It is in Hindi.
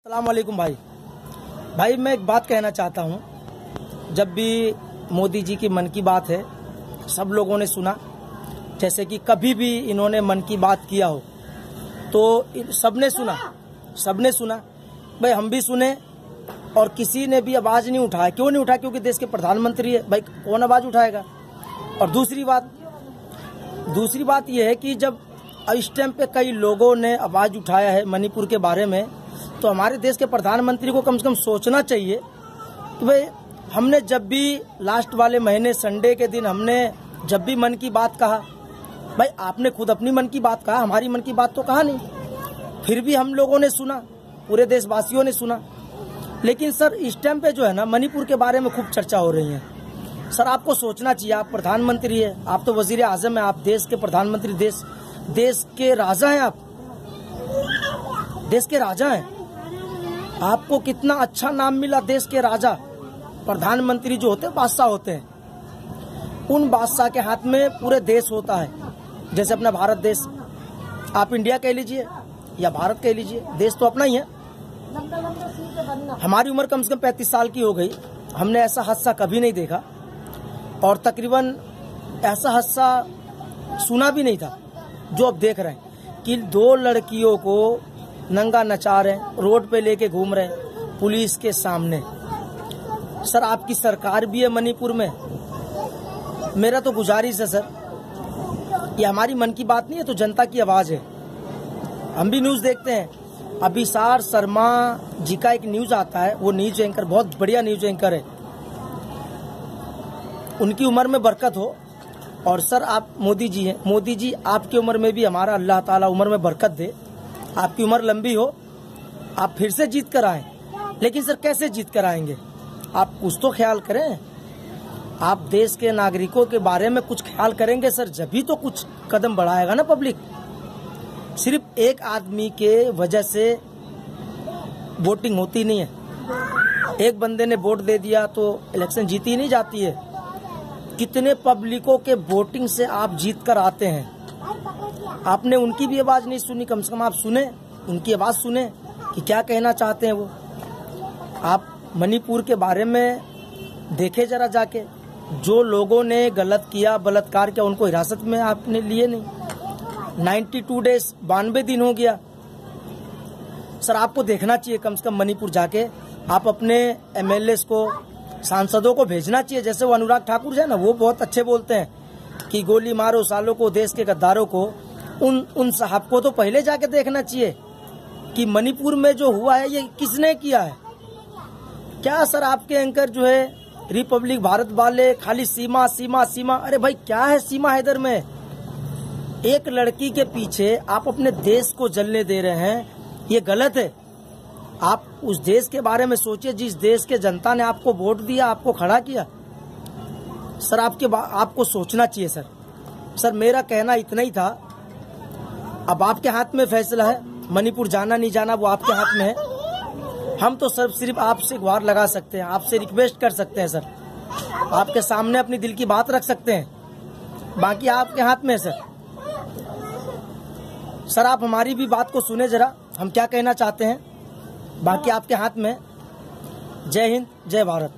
अस्सलाम वालेकुम भाई मैं एक बात कहना चाहता हूँ। जब भी मोदी जी की मन की बात है सब लोगों ने सुना, जैसे कि कभी भी इन्होंने मन की बात किया हो तो सबने सुना भाई, हम भी सुने और किसी ने भी आवाज़ नहीं उठाया। क्यों नहीं उठाया? क्योंकि देश के प्रधानमंत्री है भाई, कौन आवाज़ उठाएगा। और दूसरी बात यह है कि जब इस टाइम पे कई लोगों ने आवाज़ उठाया है मणिपुर के बारे में, तो हमारे देश के प्रधानमंत्री को कम से कम सोचना चाहिए कि भाई हमने जब भी लास्ट वाले महीने संडे के दिन हमने जब भी मन की बात कहा, भाई आपने खुद अपनी मन की बात कहा, हमारी मन की बात तो कहा नहीं। फिर भी हम लोगों ने सुना, पूरे देशवासियों ने सुना। लेकिन सर इस टाइम पे जो है ना मणिपुर के बारे में खूब चर्चा हो रही है। सर आपको सोचना चाहिए, आप प्रधानमंत्री है, आप तो वजीर आजम है, आप देश के प्रधानमंत्री, देश के राजा हैं, आप देश के राजा हैं। आपको कितना अच्छा नाम मिला, देश के राजा। प्रधानमंत्री जो होते हैं बादशाह होते हैं, उन बादशाह के हाथ में पूरे देश होता है। जैसे अपना भारत देश, आप इंडिया कह लीजिए या भारत कह लीजिए, देश तो अपना ही है। हमारी उम्र कम से कम 35 साल की हो गई, हमने ऐसा हादसा कभी नहीं देखा और तकरीबन ऐसा हादसा सुना भी नहीं था जो अब देख रहे हैं कि 2 लड़कियों को नंगा नचा रहे, रोड पे लेके घूम रहे पुलिस के सामने। सर आपकी सरकार भी है मणिपुर में। मेरा तो गुजारिश है सर, ये हमारी मन की बात नहीं है, तो जनता की आवाज है। हम भी न्यूज देखते हैं, अभिसार शर्मा जी का एक न्यूज आता है, वो न्यूज एंकर बहुत बढ़िया न्यूज एंकर है, उनकी उम्र में बरकत हो। और सर आप मोदी जी हैं, मोदी जी आपकी उम्र में भी हमारा अल्लाह ताला उम्र में बरकत दे, आपकी उम्र लंबी हो, आप फिर से जीत कर आए। लेकिन सर कैसे जीत कर आएंगे? आप कुछ तो ख्याल करें, आप देश के नागरिकों के बारे में कुछ ख्याल करेंगे सर, जब भी तो कुछ कदम बढ़ाएगा ना पब्लिक। सिर्फ एक आदमी के वजह से वोटिंग होती नहीं है। एक बंदे ने वोट दे दिया तो इलेक्शन जीती नहीं जाती है। कितने पब्लिकों के वोटिंग से आप जीत कर आते हैं। आपने उनकी भी आवाज नहीं सुनी, कम से कम आप सुने, उनकी आवाज सुने कि क्या कहना चाहते हैं वो। आप मणिपुर के बारे में देखे जरा जाके, जो लोगों ने गलत किया, बलात्कार किया, उनको हिरासत में आपने लिए नहीं। 92 डेज 92 दिन हो गया। सर आपको देखना चाहिए कम से कम मणिपुर जाके, आप अपने MLAs को, सांसदों को भेजना चाहिए। जैसे वो अनुराग ठाकुर जो है ना, वो बहुत अच्छे बोलते हैं कि गोली मारो सालों को, देश के गद्दारों को। उन साहब को तो पहले जाके देखना चाहिए कि मणिपुर में जो हुआ है ये किसने किया है। क्या सर आपके एंकर जो है रिपब्लिक भारत वाले खाली सीमा सीमा सीमा, अरे भाई क्या है सीमा है इधर में? एक लड़की के पीछे आप अपने देश को जलने दे रहे हैं, ये गलत है। आप उस देश के बारे में सोचिए जिस देश के जनता ने आपको वोट दिया, आपको खड़ा किया। सर आपको सोचना चाहिए सर मेरा कहना इतना ही था। अब आपके हाथ में फैसला है, मणिपुर जाना नहीं जाना वो आपके हाथ में है। हम तो सर सिर्फ आपसे गुहार लगा सकते हैं, आपसे रिक्वेस्ट कर सकते हैं सर, आपके सामने अपनी दिल की बात रख सकते हैं, बाकी आपके हाथ में है सर आप हमारी भी बात को सुने जरा, हम क्या कहना चाहते हैं, बाकी आपके हाथ में। जय हिंद, जय भारत।